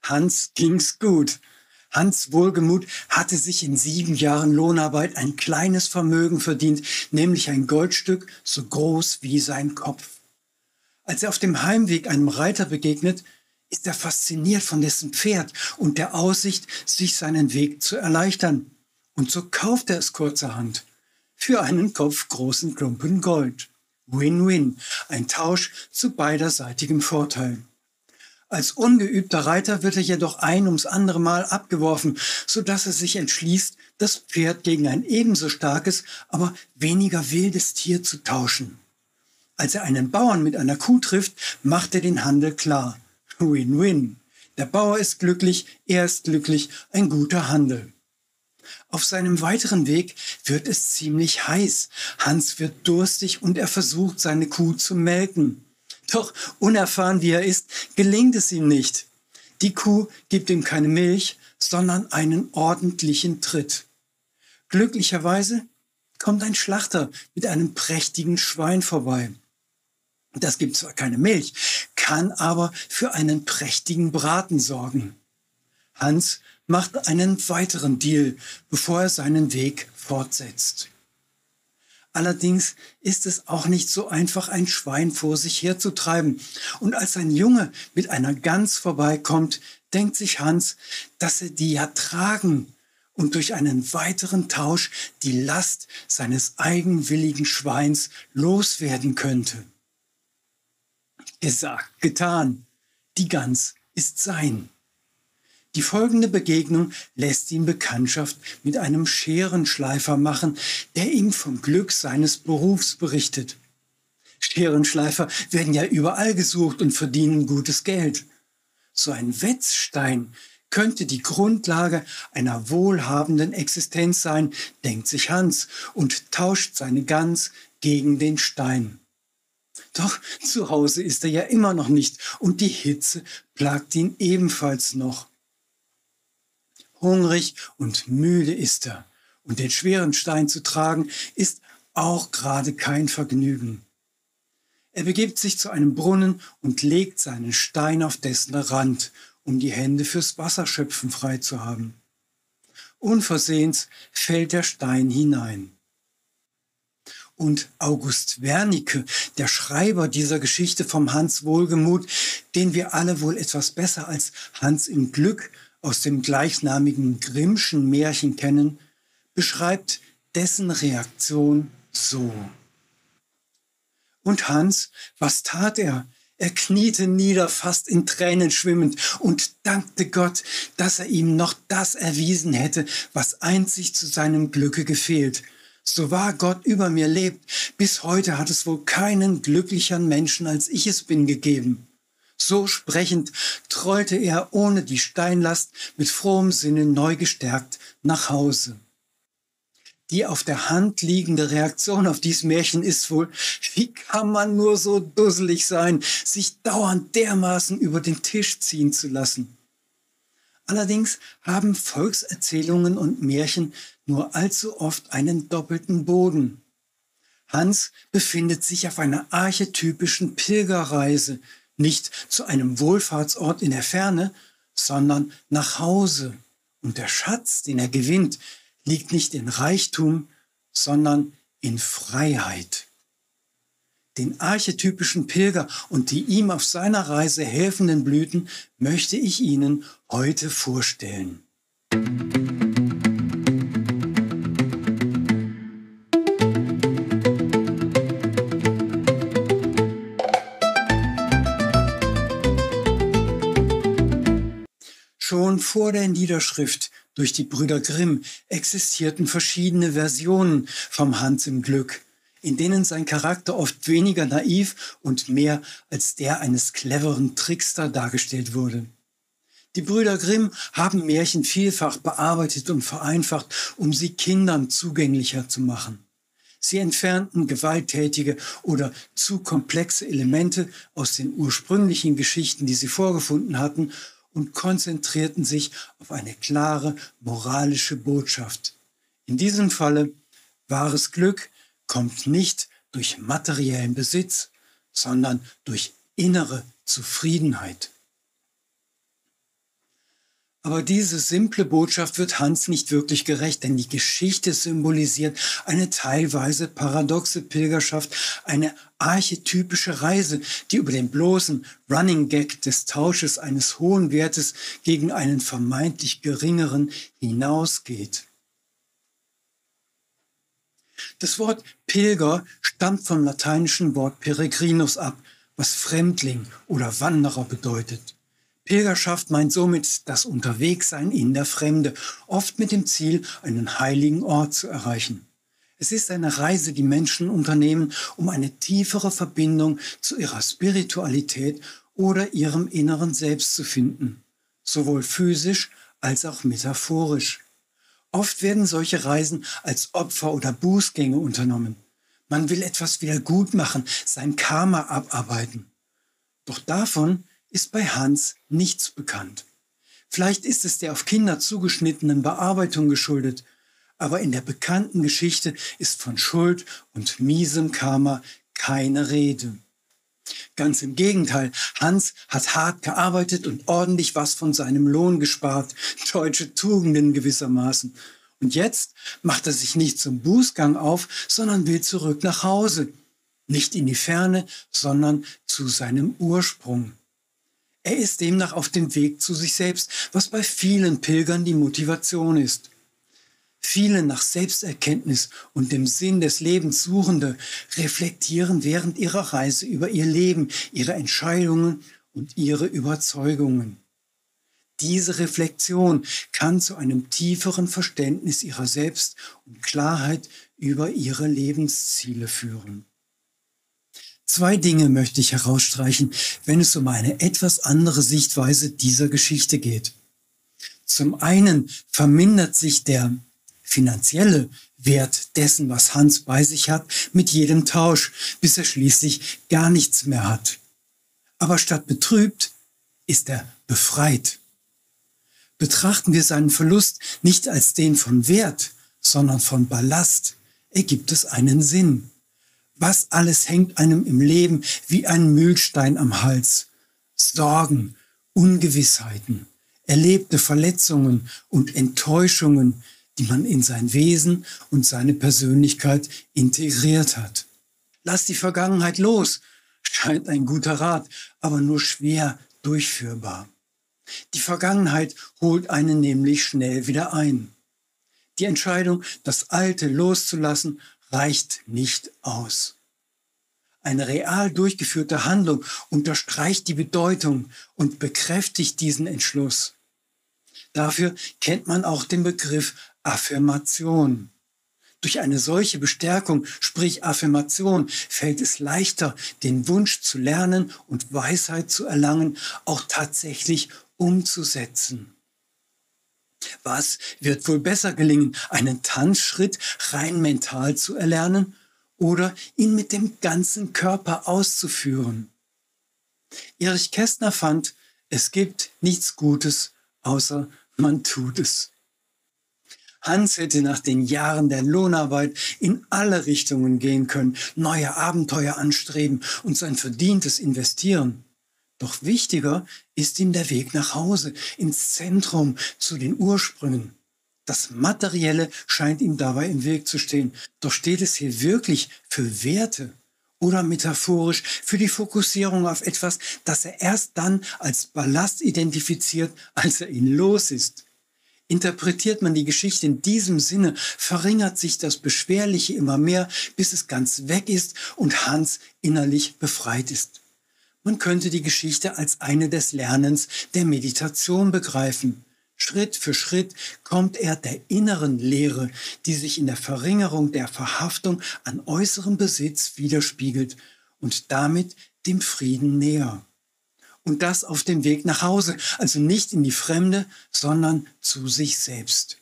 Hans ging's gut. Hans Wohlgemuth hatte sich in 7 Jahren Lohnarbeit ein kleines Vermögen verdient, nämlich ein Goldstück so groß wie sein Kopf. Als er auf dem Heimweg einem Reiter begegnet, ist er fasziniert von dessen Pferd und der Aussicht, sich seinen Weg zu erleichtern. Und so kauft er es kurzerhand für einen kopfgroßen Klumpen Gold. Win-win, ein Tausch zu beiderseitigem Vorteil. Als ungeübter Reiter wird er jedoch ein ums andere Mal abgeworfen, sodass er sich entschließt, das Pferd gegen ein ebenso starkes, aber weniger wildes Tier zu tauschen. Als er einen Bauern mit einer Kuh trifft, macht er den Handel klar. Win-win. Der Bauer ist glücklich, er ist glücklich, ein guter Handel. Auf seinem weiteren Weg wird es ziemlich heiß. Hans wird durstig und er versucht, seine Kuh zu melken. Doch unerfahren wie er ist, gelingt es ihm nicht. Die Kuh gibt ihm keine Milch, sondern einen ordentlichen Tritt. Glücklicherweise kommt ein Schlachter mit einem prächtigen Schwein vorbei. Das gibt zwar keine Milch, kann aber für einen prächtigen Braten sorgen. Hans macht einen weiteren Deal, bevor er seinen Weg fortsetzt. Allerdings ist es auch nicht so einfach, ein Schwein vor sich herzutreiben. Und als ein Junge mit einer Gans vorbeikommt, denkt sich Hans, dass er die ja tragen und durch einen weiteren Tausch die Last seines eigenwilligen Schweins loswerden könnte. Gesagt, getan. Die Gans ist sein. Die folgende Begegnung lässt ihn Bekanntschaft mit einem Scherenschleifer machen, der ihm vom Glück seines Berufs berichtet. Scherenschleifer werden ja überall gesucht und verdienen gutes Geld. So ein Wetzstein könnte die Grundlage einer wohlhabenden Existenz sein, denkt sich Hans und tauscht seine Gans gegen den Stein. Doch zu Hause ist er ja immer noch nicht und die Hitze plagt ihn ebenfalls noch. Hungrig und müde ist er und den schweren Stein zu tragen ist auch gerade kein Vergnügen. Er begibt sich zu einem Brunnen und legt seinen Stein auf dessen Rand, um die Hände fürs Wasserschöpfen frei zu haben. Unversehens fällt der Stein hinein. Und August Wernicke, der Schreiber dieser Geschichte vom Hans Wohlgemuth, den wir alle wohl etwas besser als Hans im Glück aus dem gleichnamigen Grimmschen Märchen kennen, beschreibt dessen Reaktion so. Und Hans, was tat er? Er kniete nieder, fast in Tränen schwimmend, und dankte Gott, dass er ihm noch das erwiesen hätte, was einzig zu seinem Glücke gefehlt. So wahr Gott über mir lebt, bis heute hat es wohl keinen glücklicheren Menschen als ich es bin gegeben. So sprechend trollte er ohne die Steinlast mit frohem Sinne neu gestärkt nach Hause. Die auf der Hand liegende Reaktion auf dieses Märchen ist wohl, wie kann man nur so dusselig sein, sich dauernd dermaßen über den Tisch ziehen zu lassen. Allerdings haben Volkserzählungen und Märchen nur allzu oft einen doppelten Boden. Hans befindet sich auf einer archetypischen Pilgerreise, nicht zu einem Wohlfahrtsort in der Ferne, sondern nach Hause. Und der Schatz, den er gewinnt, liegt nicht in Reichtum, sondern in Freiheit. Den archetypischen Pilger und die ihm auf seiner Reise helfenden Blüten möchte ich Ihnen heute vorstellen. Schon vor der Niederschrift durch die Brüder Grimm existierten verschiedene Versionen vom Hans im Glück, in denen sein Charakter oft weniger naiv und mehr als der eines cleveren Trickster dargestellt wurde. Die Brüder Grimm haben Märchen vielfach bearbeitet und vereinfacht, um sie Kindern zugänglicher zu machen. Sie entfernten gewalttätige oder zu komplexe Elemente aus den ursprünglichen Geschichten, die sie vorgefunden hatten, und konzentrierten sich auf eine klare moralische Botschaft. In diesem Falle: wahres Glück kommt nicht durch materiellen Besitz, sondern durch innere Zufriedenheit. Aber diese simple Botschaft wird Hans nicht wirklich gerecht, denn die Geschichte symbolisiert eine teilweise paradoxe Pilgerschaft, eine archetypische Reise, die über den bloßen Running Gag des Tausches eines hohen Wertes gegen einen vermeintlich geringeren hinausgeht. Das Wort Pilger stammt vom lateinischen Wort peregrinus ab, was Fremdling oder Wanderer bedeutet. Pilgerschaft meint somit das Unterwegssein in der Fremde, oft mit dem Ziel, einen heiligen Ort zu erreichen. Es ist eine Reise, die Menschen unternehmen, um eine tiefere Verbindung zu ihrer Spiritualität oder ihrem inneren Selbst zu finden, sowohl physisch als auch metaphorisch. Oft werden solche Reisen als Opfer- oder Bußgänge unternommen. Man will etwas wieder gut machen, sein Karma abarbeiten. Doch davon ist bei Hans nichts bekannt. Vielleicht ist es der auf Kinder zugeschnittenen Bearbeitung geschuldet, aber in der bekannten Geschichte ist von Schuld und miesem Karma keine Rede. Ganz im Gegenteil, Hans hat hart gearbeitet und ordentlich was von seinem Lohn gespart, deutsche Tugenden gewissermaßen. Und jetzt macht er sich nicht zum Bußgang auf, sondern will zurück nach Hause. Nicht in die Ferne, sondern zu seinem Ursprung. Er ist demnach auf dem Weg zu sich selbst, was bei vielen Pilgern die Motivation ist. Viele nach Selbsterkenntnis und dem Sinn des Lebens Suchende reflektieren während ihrer Reise über ihr Leben, ihre Entscheidungen und ihre Überzeugungen. Diese Reflexion kann zu einem tieferen Verständnis ihrer selbst und Klarheit über ihre Lebensziele führen. Zwei Dinge möchte ich herausstreichen, wenn es um eine etwas andere Sichtweise dieser Geschichte geht. Zum einen vermindert sich der finanzielle Wert dessen, was Hans bei sich hat, mit jedem Tausch, bis er schließlich gar nichts mehr hat. Aber statt betrübt ist er befreit. Betrachten wir seinen Verlust nicht als den von Wert, sondern von Ballast, ergibt es einen Sinn. Was alles hängt einem im Leben wie ein Mühlstein am Hals? Sorgen, Ungewissheiten, erlebte Verletzungen und Enttäuschungen, die man in sein Wesen und seine Persönlichkeit integriert hat. Lass die Vergangenheit los, scheint ein guter Rat, aber nur schwer durchführbar. Die Vergangenheit holt einen nämlich schnell wieder ein. Die Entscheidung, das Alte loszulassen, reicht nicht aus. Eine real durchgeführte Handlung unterstreicht die Bedeutung und bekräftigt diesen Entschluss. Dafür kennt man auch den Begriff Affirmation. Durch eine solche Bestärkung, sprich Affirmation, fällt es leichter, den Wunsch zu lernen und Weisheit zu erlangen, auch tatsächlich umzusetzen. Was wird wohl besser gelingen, einen Tanzschritt rein mental zu erlernen oder ihn mit dem ganzen Körper auszuführen? Erich Kästner fand, es gibt nichts Gutes, außer man tut es. Hans hätte nach den Jahren der Lohnarbeit in alle Richtungen gehen können, neue Abenteuer anstreben und sein Verdientes investieren. Doch wichtiger ist ihm der Weg nach Hause, ins Zentrum, zu den Ursprüngen. Das Materielle scheint ihm dabei im Weg zu stehen. Doch steht es hier wirklich für Werte oder metaphorisch für die Fokussierung auf etwas, das er erst dann als Ballast identifiziert, als er ihn los ist? Interpretiert man die Geschichte in diesem Sinne, verringert sich das Beschwerliche immer mehr, bis es ganz weg ist und Hans innerlich befreit ist. Man könnte die Geschichte als eine des Lernens der Meditation begreifen. Schritt für Schritt kommt er der inneren Leere, die sich in der Verringerung der Verhaftung an äußerem Besitz widerspiegelt und damit dem Frieden näher. Und das auf dem Weg nach Hause, also nicht in die Fremde, sondern zu sich selbst.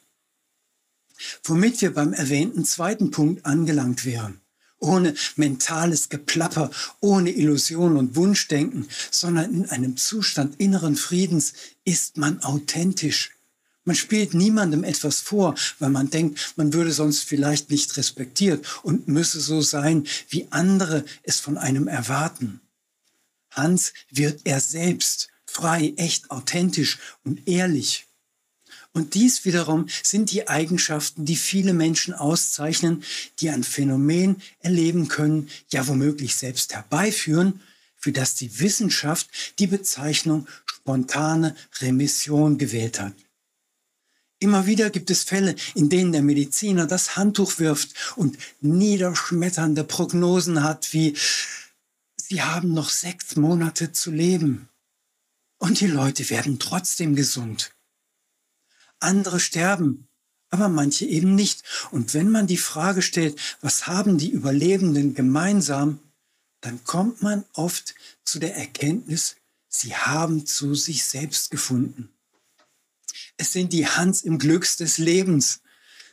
Womit wir beim erwähnten zweiten Punkt angelangt wären. Ohne mentales Geplapper, ohne Illusion und Wunschdenken, sondern in einem Zustand inneren Friedens ist man authentisch. Man spielt niemandem etwas vor, weil man denkt, man würde sonst vielleicht nicht respektiert und müsse so sein, wie andere es von einem erwarten. Hans wird er selbst, frei, echt, authentisch und ehrlich. Und dies wiederum sind die Eigenschaften, die viele Menschen auszeichnen, die ein Phänomen erleben können, ja womöglich selbst herbeiführen, für das die Wissenschaft die Bezeichnung spontane Remission gewählt hat. Immer wieder gibt es Fälle, in denen der Mediziner das Handtuch wirft und niederschmetternde Prognosen hat, wie Sie haben noch 6 Monate zu leben. Und die Leute werden trotzdem gesund. Andere sterben, aber manche eben nicht. Und wenn man die Frage stellt, was haben die Überlebenden gemeinsam, dann kommt man oft zu der Erkenntnis, sie haben zu sich selbst gefunden. Es sind die Hans im Glücks des Lebens.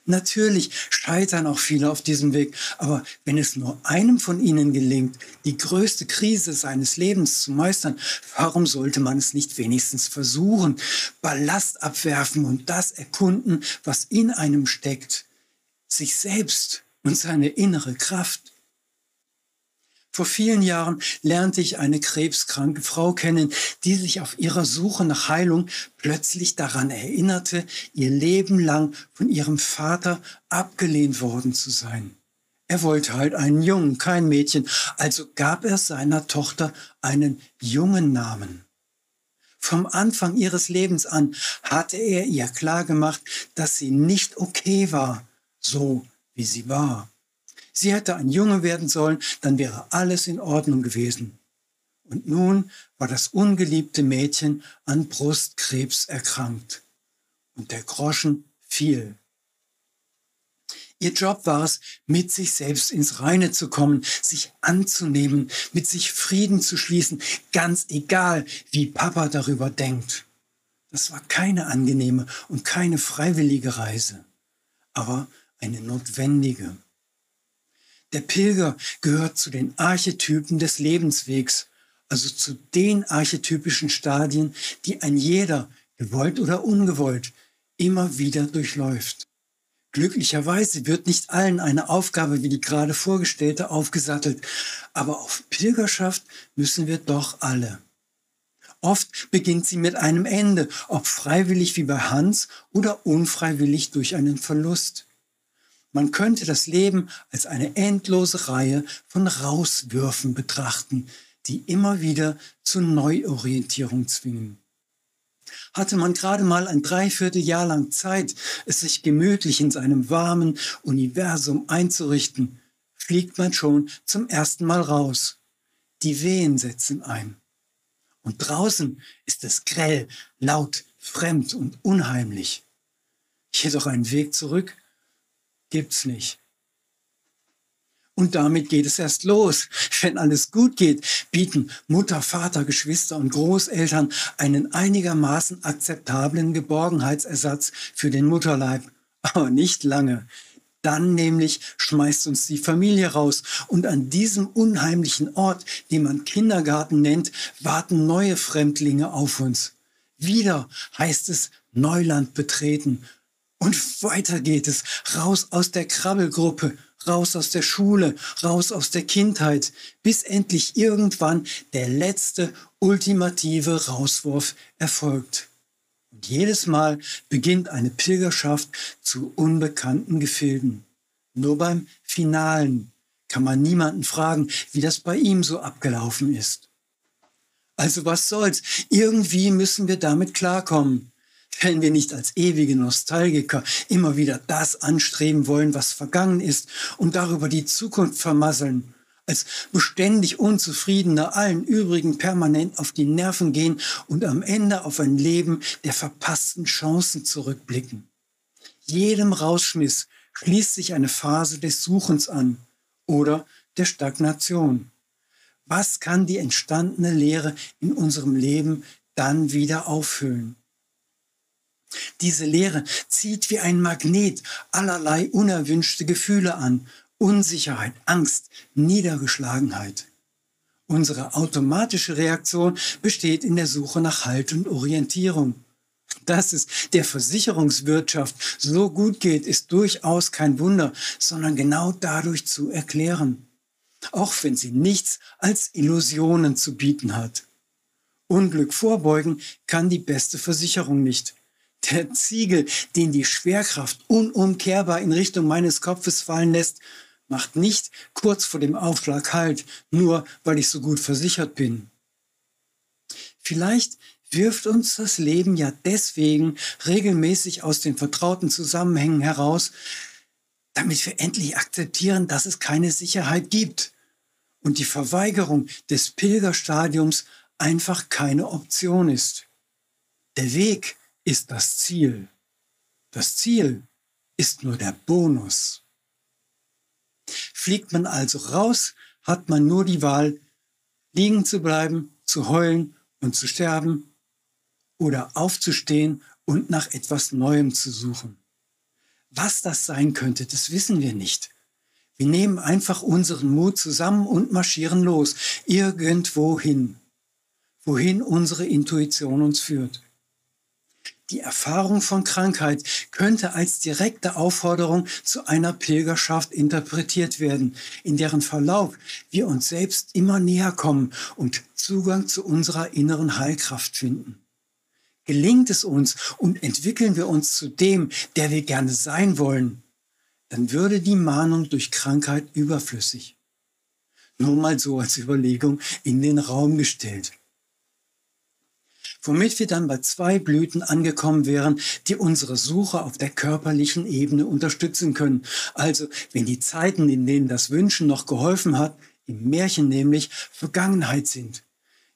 Natürlich scheitern auch viele auf diesem Weg, aber wenn es nur einem von ihnen gelingt, die größte Krise seines Lebens zu meistern, warum sollte man es nicht wenigstens versuchen? Ballast abwerfen und das erkunden, was in einem steckt, sich selbst und seine innere Kraft. Vor vielen Jahren lernte ich eine krebskranke Frau kennen, die sich auf ihrer Suche nach Heilung plötzlich daran erinnerte, ihr Leben lang von ihrem Vater abgelehnt worden zu sein. Er wollte halt einen Jungen, kein Mädchen, also gab er seiner Tochter einen Jungennamen. Vom Anfang ihres Lebens an hatte er ihr klargemacht, dass sie nicht okay war, so wie sie war. Sie hätte ein Junge werden sollen, dann wäre alles in Ordnung gewesen. Und nun war das ungeliebte Mädchen an Brustkrebs erkrankt. Und der Groschen fiel. Ihr Job war es, mit sich selbst ins Reine zu kommen, sich anzunehmen, mit sich Frieden zu schließen, ganz egal, wie Papa darüber denkt. Das war keine angenehme und keine freiwillige Reise, aber eine notwendige. Der Pilger gehört zu den Archetypen des Lebenswegs, also zu den archetypischen Stadien, die ein jeder, gewollt oder ungewollt, immer wieder durchläuft. Glücklicherweise wird nicht allen eine Aufgabe wie die gerade vorgestellte aufgesattelt, aber auf Pilgerschaft müssen wir doch alle. Oft beginnt sie mit einem Ende, ob freiwillig wie bei Hans oder unfreiwillig durch einen Verlust. Man könnte das Leben als eine endlose Reihe von Rauswürfen betrachten, die immer wieder zur Neuorientierung zwingen. Hatte man gerade mal ein Dreivierteljahr lang Zeit, es sich gemütlich in seinem warmen Universum einzurichten, fliegt man schon zum ersten Mal raus. Die Wehen setzen ein. Und draußen ist es grell, laut, fremd und unheimlich. Jedoch einen Weg zurück gibt's nicht. Und damit geht es erst los. Wenn alles gut geht, bieten Mutter, Vater, Geschwister und Großeltern einen einigermaßen akzeptablen Geborgenheitsersatz für den Mutterleib. Aber nicht lange. Dann nämlich schmeißt uns die Familie raus und an diesem unheimlichen Ort, den man Kindergarten nennt, warten neue Fremdlinge auf uns. Wieder heißt es Neuland betreten. Und weiter geht es, raus aus der Krabbelgruppe, raus aus der Schule, raus aus der Kindheit, bis endlich irgendwann der letzte, ultimative Rauswurf erfolgt. Und jedes Mal beginnt eine Pilgerschaft zu unbekannten Gefilden. Nur beim Finalen kann man niemanden fragen, wie das bei ihm so abgelaufen ist. Also was soll's, irgendwie müssen wir damit klarkommen. Wenn wir nicht als ewige Nostalgiker immer wieder das anstreben wollen, was vergangen ist und darüber die Zukunft vermasseln, als beständig Unzufriedene allen übrigen permanent auf die Nerven gehen und am Ende auf ein Leben der verpassten Chancen zurückblicken. Jedem Rausschmiss schließt sich eine Phase des Suchens an oder der Stagnation. Was kann die entstandene Leere in unserem Leben dann wieder auffüllen? Diese Leere zieht wie ein Magnet allerlei unerwünschte Gefühle an. Unsicherheit, Angst, Niedergeschlagenheit. Unsere automatische Reaktion besteht in der Suche nach Halt und Orientierung. Dass es der Versicherungswirtschaft so gut geht, ist durchaus kein Wunder, sondern genau dadurch zu erklären. Auch wenn sie nichts als Illusionen zu bieten hat. Unglück vorbeugen kann die beste Versicherung nicht. Der Ziegel, den die Schwerkraft unumkehrbar in Richtung meines Kopfes fallen lässt, macht nicht kurz vor dem Aufschlag Halt, nur weil ich so gut versichert bin. Vielleicht wirft uns das Leben ja deswegen regelmäßig aus den vertrauten Zusammenhängen heraus, damit wir endlich akzeptieren, dass es keine Sicherheit gibt und die Verweigerung des Pilgerstadiums einfach keine Option ist. Der Weg ist das Ziel. Das Ziel ist nur der Bonus. Fliegt man also raus, hat man nur die Wahl, liegen zu bleiben, zu heulen und zu sterben oder aufzustehen und nach etwas Neuem zu suchen. Was das sein könnte, das wissen wir nicht. Wir nehmen einfach unseren Mut zusammen und marschieren los, irgendwo hin, wohin unsere Intuition uns führt. Die Erfahrung von Krankheit könnte als direkte Aufforderung zu einer Pilgerschaft interpretiert werden, in deren Verlauf wir uns selbst immer näher kommen und Zugang zu unserer inneren Heilkraft finden. Gelingt es uns und entwickeln wir uns zu dem, der wir gerne sein wollen, dann würde die Mahnung durch Krankheit überflüssig. Nur mal so als Überlegung in den Raum gestellt. Womit wir dann bei 2 Blüten angekommen wären, die unsere Suche auf der körperlichen Ebene unterstützen können. Also, wenn die Zeiten, in denen das Wünschen noch geholfen hat, im Märchen nämlich Vergangenheit sind.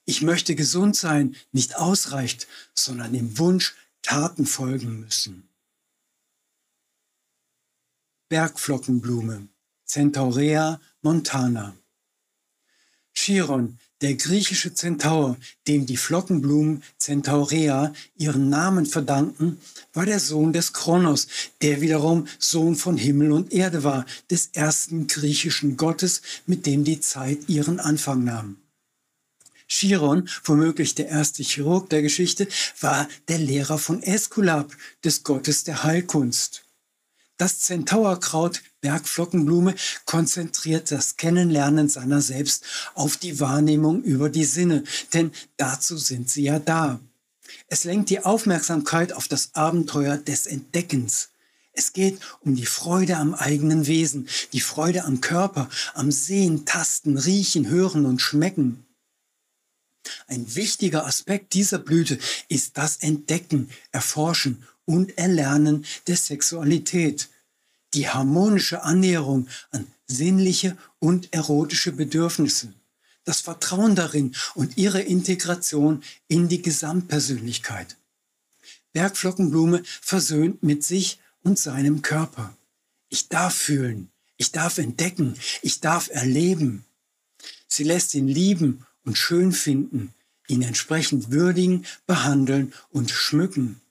Ich möchte gesund sein, nicht ausreicht, sondern dem Wunsch Taten folgen müssen. Bergflockenblume, Centaurea montana. Chiron, der griechische Zentaur, dem die Flockenblumen Centaurea ihren Namen verdanken, war der Sohn des Kronos, der wiederum Sohn von Himmel und Erde war, des ersten griechischen Gottes, mit dem die Zeit ihren Anfang nahm. Chiron, womöglich der erste Chirurg der Geschichte, war der Lehrer von Äskulap, des Gottes der Heilkunst. Das Zentaurkraut Bergflockenblume konzentriert das Kennenlernen seiner selbst auf die Wahrnehmung über die Sinne, denn dazu sind sie ja da. Es lenkt die Aufmerksamkeit auf das Abenteuer des Entdeckens. Es geht um die Freude am eigenen Wesen, die Freude am Körper, am Sehen, Tasten, Riechen, Hören und Schmecken. Ein wichtiger Aspekt dieser Blüte ist das Entdecken, Erforschen und Erlernen der Sexualität. Die harmonische Annäherung an sinnliche und erotische Bedürfnisse. Das Vertrauen darin und ihre Integration in die Gesamtpersönlichkeit. Bergflockenblume versöhnt mit sich und seinem Körper. Ich darf fühlen, ich darf entdecken, ich darf erleben. Sie lässt ihn lieben und schön finden, ihn entsprechend würdigen, behandeln und schmücken.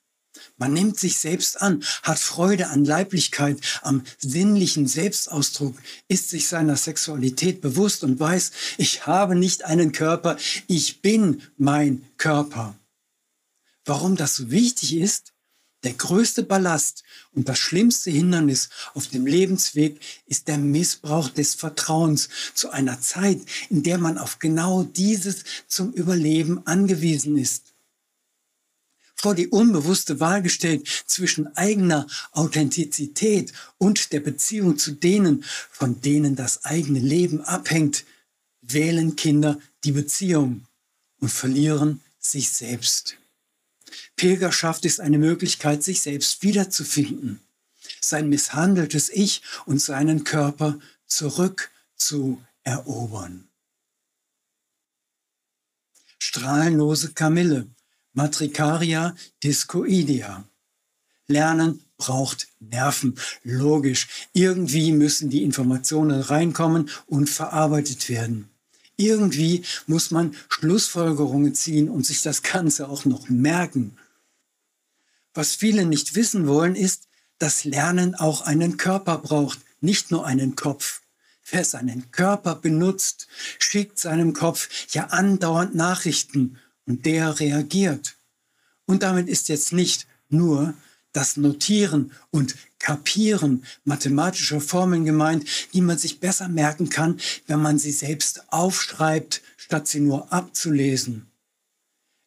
Man nimmt sich selbst an, hat Freude an Leiblichkeit, am sinnlichen Selbstausdruck, ist sich seiner Sexualität bewusst und weiß, ich habe nicht einen Körper, ich bin mein Körper. Warum das so wichtig ist? Der größte Ballast und das schlimmste Hindernis auf dem Lebensweg ist der Missbrauch des Vertrauens zu einer Zeit, in der man auf genau dieses zum Überleben angewiesen ist. Vor die unbewusste Wahl gestellt zwischen eigener Authentizität und der Beziehung zu denen, von denen das eigene Leben abhängt, wählen Kinder die Beziehung und verlieren sich selbst. Pilgerschaft ist eine Möglichkeit, sich selbst wiederzufinden, sein misshandeltes Ich und seinen Körper zurück zu erobern. Strahlenlose Kamille, Matricaria discoidea. Lernen braucht Nerven, logisch. Irgendwie müssen die Informationen reinkommen und verarbeitet werden. Irgendwie muss man Schlussfolgerungen ziehen und sich das Ganze auch noch merken. Was viele nicht wissen wollen, ist, dass Lernen auch einen Körper braucht, nicht nur einen Kopf. Wer seinen Körper benutzt, schickt seinem Kopf ja andauernd Nachrichten und der reagiert. Und damit ist jetzt nicht nur das Notieren und Kapieren mathematischer Formeln gemeint, die man sich besser merken kann, wenn man sie selbst aufschreibt, statt sie nur abzulesen.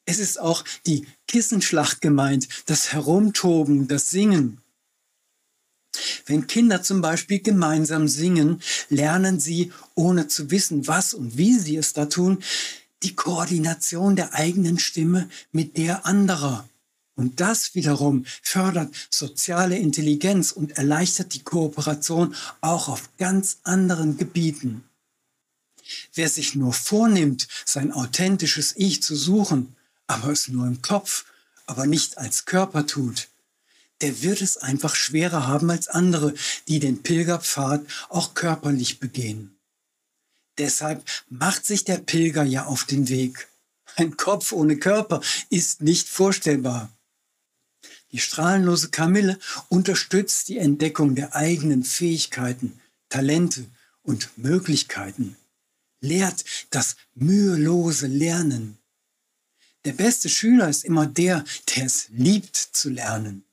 Es ist auch die Kissenschlacht gemeint, das Herumtoben, das Singen. Wenn Kinder zum Beispiel gemeinsam singen, lernen sie, ohne zu wissen, was und wie sie es da tun, die Koordination der eigenen Stimme mit der anderer. Und das wiederum fördert soziale Intelligenz und erleichtert die Kooperation auch auf ganz anderen Gebieten. Wer sich nur vornimmt, sein authentisches Ich zu suchen, aber es nur im Kopf, aber nicht als Körper tut, der wird es einfach schwerer haben als andere, die den Pilgerpfad auch körperlich begehen. Deshalb macht sich der Pilger ja auf den Weg. Ein Kopf ohne Körper ist nicht vorstellbar. Die strahlenlose Kamille unterstützt die Entdeckung der eigenen Fähigkeiten, Talente und Möglichkeiten, lehrt das mühelose Lernen. Der beste Schüler ist immer der, der es liebt zu lernen.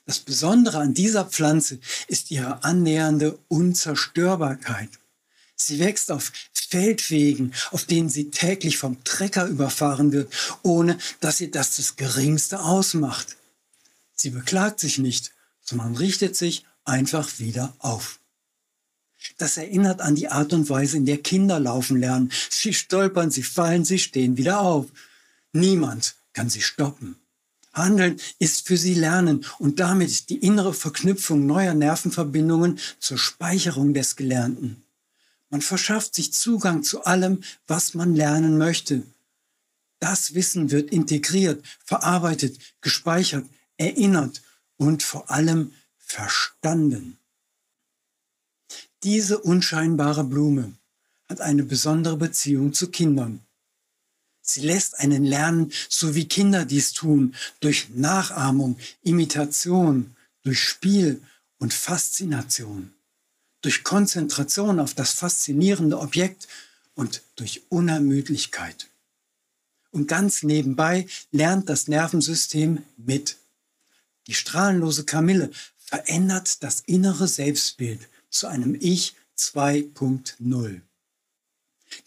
Das Besondere an dieser Pflanze ist ihre annähernde Unzerstörbarkeit. Sie wächst auf Feldwegen, auf denen sie täglich vom Trecker überfahren wird, ohne dass ihr das Geringste ausmacht. Sie beklagt sich nicht, sondern richtet sich einfach wieder auf. Das erinnert an die Art und Weise, in der Kinder laufen lernen. Sie stolpern, sie fallen, sie stehen wieder auf. Niemand kann sie stoppen. Handeln ist für sie Lernen und damit die innere Verknüpfung neuer Nervenverbindungen zur Speicherung des Gelernten. Man verschafft sich Zugang zu allem, was man lernen möchte. Das Wissen wird integriert, verarbeitet, gespeichert, erinnert und vor allem verstanden. Diese unscheinbare Blume hat eine besondere Beziehung zu Kindern. Sie lässt einen lernen, so wie Kinder dies tun, durch Nachahmung, Imitation, durch Spiel und Faszination, durch Konzentration auf das faszinierende Objekt und durch Unermüdlichkeit. Und ganz nebenbei lernt das Nervensystem mit. Die strahlenlose Kamille verändert das innere Selbstbild zu einem Ich 2.0.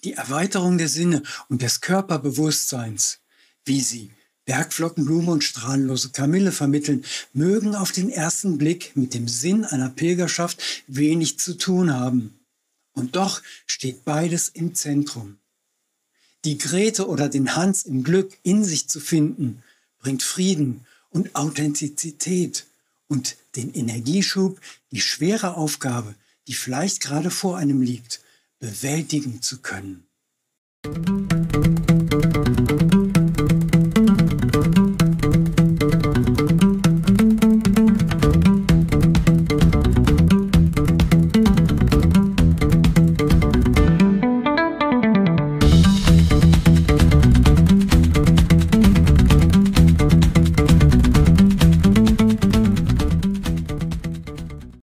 Die Erweiterung der Sinne und des Körperbewusstseins, wie sie Bergflockenblume und strahlenlose Kamille vermitteln, mögen auf den ersten Blick mit dem Sinn einer Pilgerschaft wenig zu tun haben. Und doch steht beides im Zentrum. Die Grete oder den Hans im Glück in sich zu finden, bringt Frieden und Authentizität und den Energieschub, die schwere Aufgabe, die vielleicht gerade vor einem liegt, bewältigen zu können.